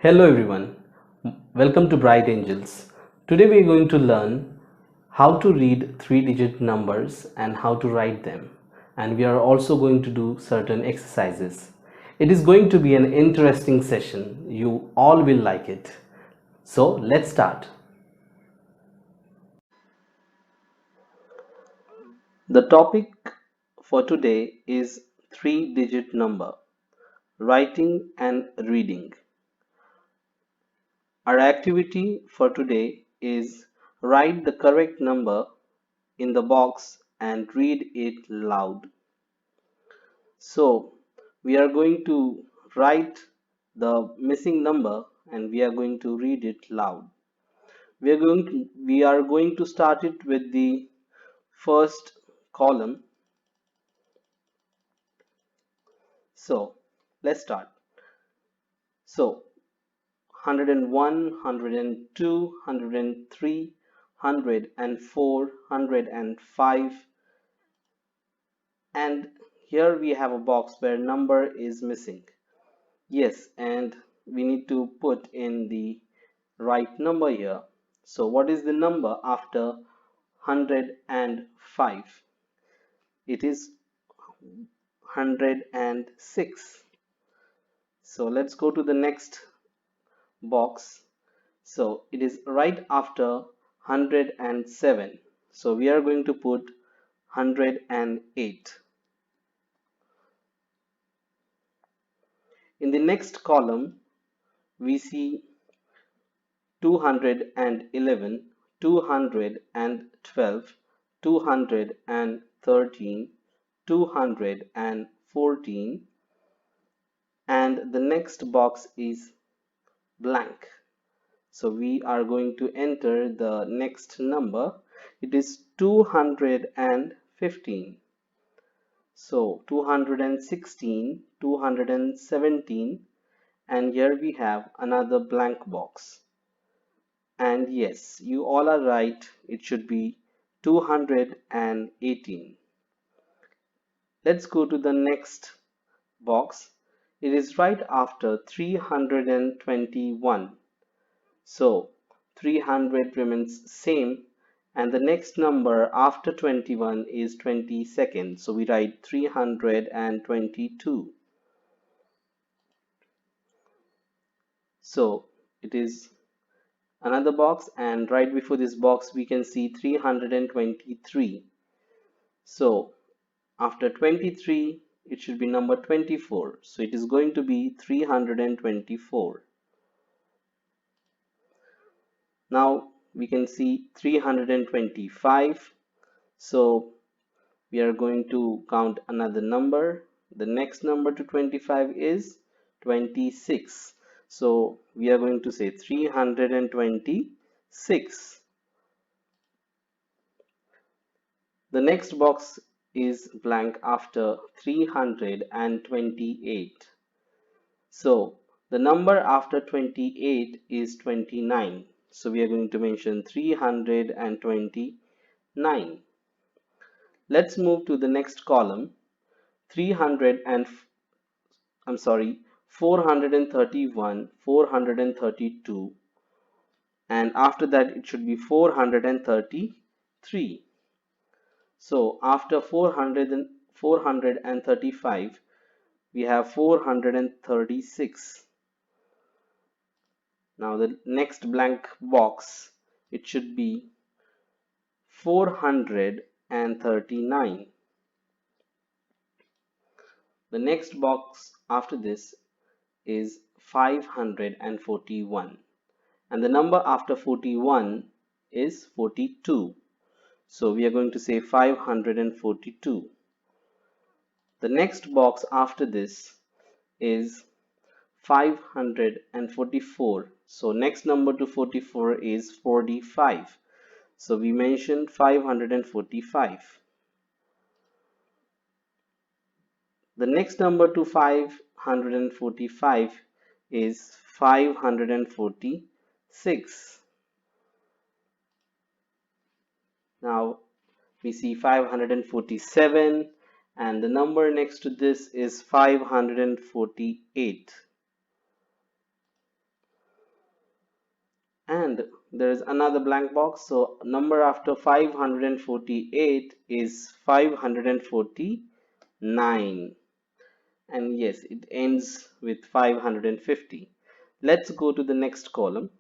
Hello everyone, welcome to Bright Angels. Today we are going to learn how to read three-digit numbers and how to write them. And we are also going to do certain exercises. It is going to be an interesting session. You all will like it. So let's start. The topic for today is three-digit number, writing and reading. Our activity for today is write the correct number in the box and read it loud. So we are going to write the missing number and we are going to read it loud. We are going to start it with the first column. So let's start. So 101, 102, 103, 104, 105, and here we have a box where number is missing. Yes, and we need to put in the right number here. So what is the number after 105? It is 106. So let's go to the next box. So it is right after 107. So we are going to put 108. In the next column, we see 211, 212, 213, 214, and the next box is blank. So we are going to enter the next number. It is 215. So 216, 217, and here we have another blank box. And yes, you all are right, it should be 218. Let's go to the next box. It is right after 321. So 300 remains same and the next number after 21 is 22nd. So we write 322. So it is another box, and right before this box we can see 323. So after 23 it should be number 24, so it is going to be 324. Now we can see 325. So we are going to count another number. The next number to 25 is 26, so we are going to say 326. The next box is blank after 328. So the number after 28 is 29. So we are going to mention 329. Let's move to the next column. 300 and I'm sorry, 431, 432, and after that it should be 433. So after 435, we have 436. Now the next blank box, it should be 439. The next box after this is 541, and the number after 41 is 42. So we are going to say 542. The next box after this is 544. So next number to 44 is 45. So we mentioned 545. The next number to 545 is 546. Now we see 547, and the number next to this is 548. And there is another blank box. So number after 548 is 549. And yes, it ends with 550. Let's go to the next column.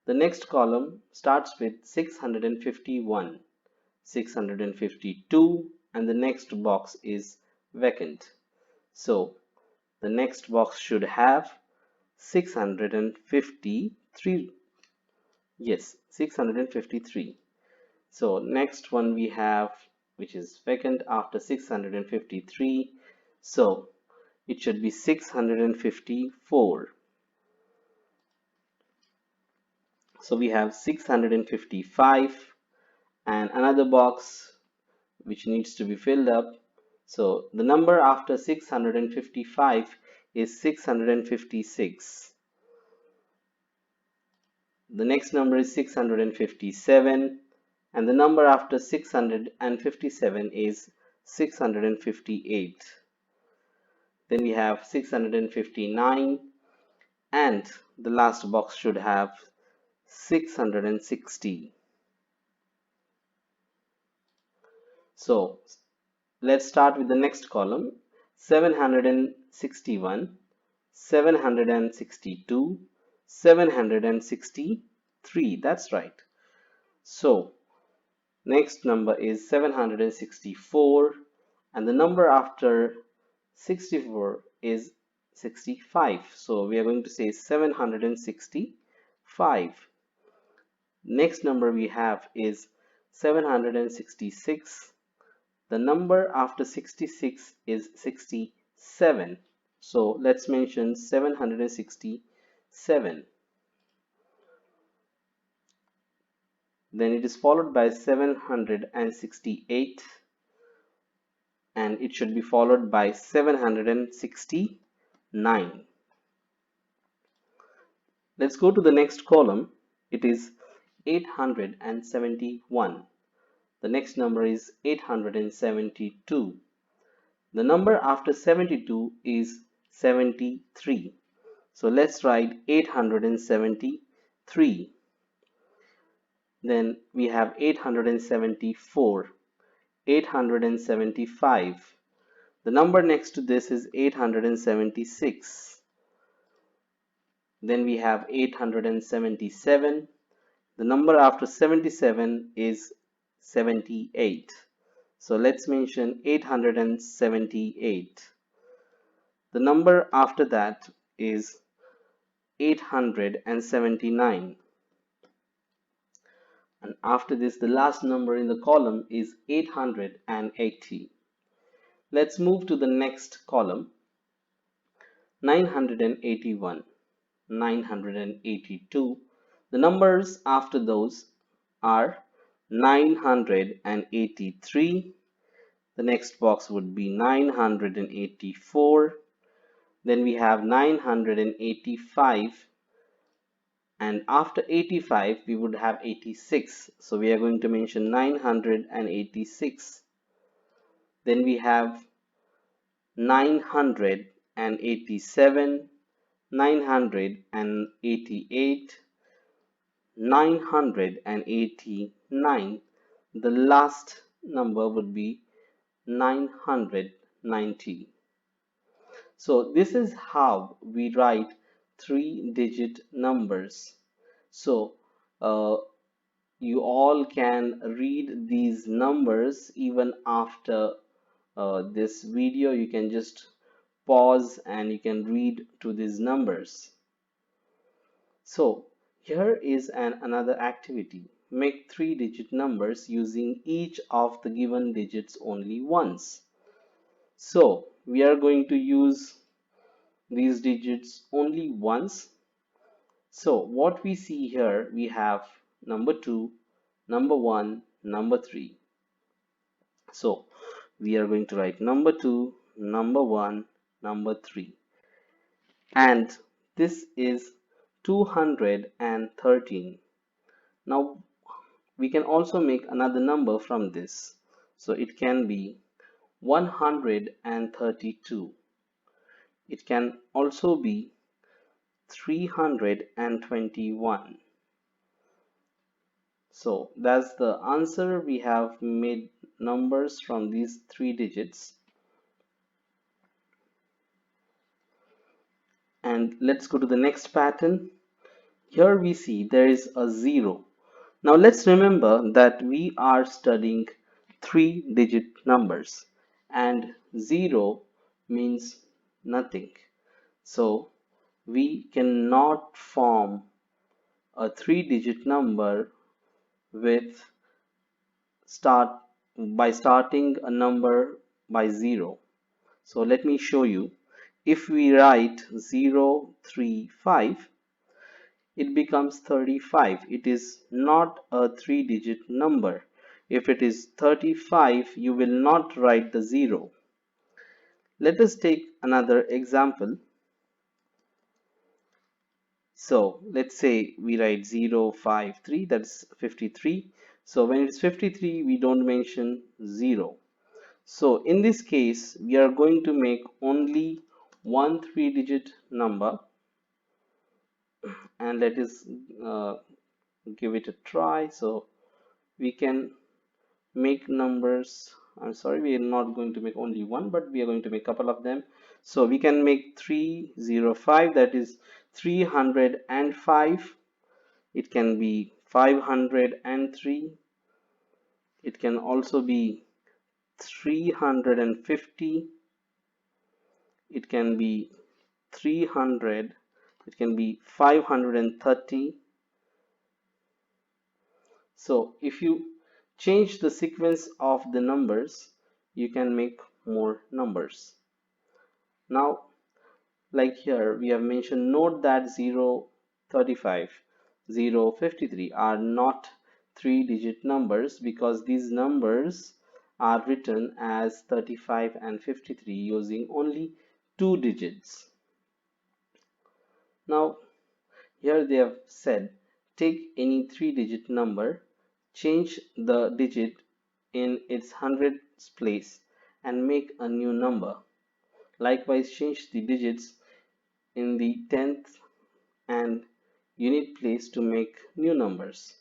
The next column starts with 651, 652, and the next box is vacant. So the next box should have 653. Yes, 653. So next one we have, which is vacant after 653. So it should be 654. So we have 655 and another box which needs to be filled up. So the number after 655 is 656. The next number is 657 and the number after 657 is 658. Then we have 659 and the last box should have 660. So let's start with the next column. 761, 762, 763. That's right. So next number is 764 and the number after 64 is 65. So we are going to say 765. Next number we have is 766. The number after 66 is 67. So let's mention 767. Then it is followed by 768 and it should be followed by 769. Let's go to the next column. It is 871. The next number is 872. The number after 72 is 73. So let's write 873. Then we have 874, 875. The number next to this is 876. Then we have 877. The number after 77 is 78. So let's mention 878. The number after that is 879. And after this, the last number in the column is 880. Let's move to the next column. 981, 982. The numbers after those are 983. The next box would be 984. Then we have 985. And after 85 we would have 86. So we are going to mention 986. Then we have 987, 988, 989. The last number would be 990. So this is how we write three-digit numbers. So you all can read these numbers even after this video. You can just pause and you can read to these numbers. So here is another activity. Make three-digit numbers using each of the given digits only once. So we are going to use these digits only once. So what we see here, we have number 2, number 1, number 3. So we are going to write number 2, number 1, number 3. And this is 213. Now we can also make another number from this. So it can be 132. It can also be 321. So that's the answer. We have made numbers from these three digits. And let's go to the next pattern. Here we see there is a 0. Now let's remember that we are studying three-digit numbers and 0 means nothing. So we cannot form a three-digit number with start by starting a number by 0. So let me show you. If we write 035, it becomes 35. It is not a three-digit number. If it is 35, you will not write the 0. Let us take another example. So let's say we write 053, that's 53. So when it's 53, we don't mention 0. So in this case, we are going to make only one three-digit number, and let us give it a try. So we can make numbers. I'm sorry, we are not going to make only one, but we are going to make a couple of them. So we can make 305, that is 305. It can be 503. It can also be 350. It can be 300. It can be 530. So if you change the sequence of the numbers, you can make more numbers. Now, like here, we have mentioned, note that 035, 053 are not three-digit numbers because these numbers are written as 35 and 53 using only two digits. Now, here they have said, take any three-digit number, change the digit in its hundreds place and make a new number. Likewise, change the digits in the tenth and unit place to make new numbers.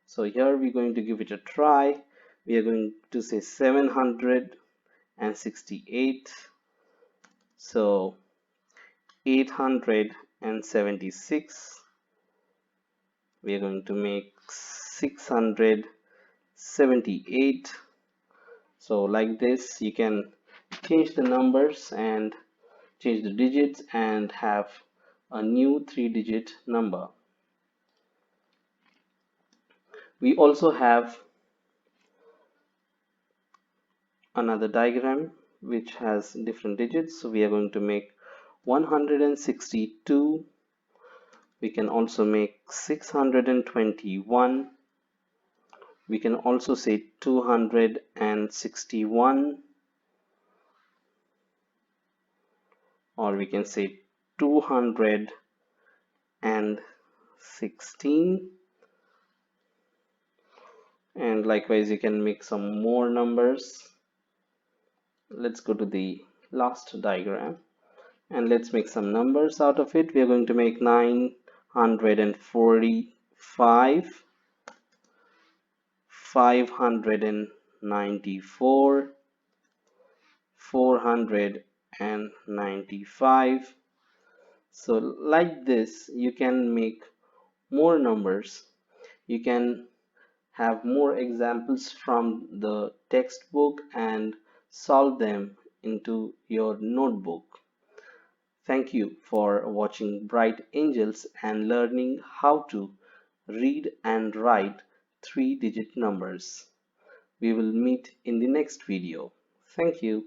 So here we're going to give it a try. We are going to say 768. So 876. We are going to make 678. So like this, you can change the numbers and change the digits and have a new three-digit number. We also have another diagram which has different digits. So we are going to make 162. We can also make 621. We can also say 261, or we can say 216. And likewise, you can make some more numbers. Let's go to the last diagram and let's make some numbers out of it. We are going to make 945, 594, 495. So like this, you can make more numbers. You can have more examples from the textbook and solve them into your notebook. Thank you for watching Bright Angels and learning how to read and write three-digit numbers. We will meet in the next video. Thank you.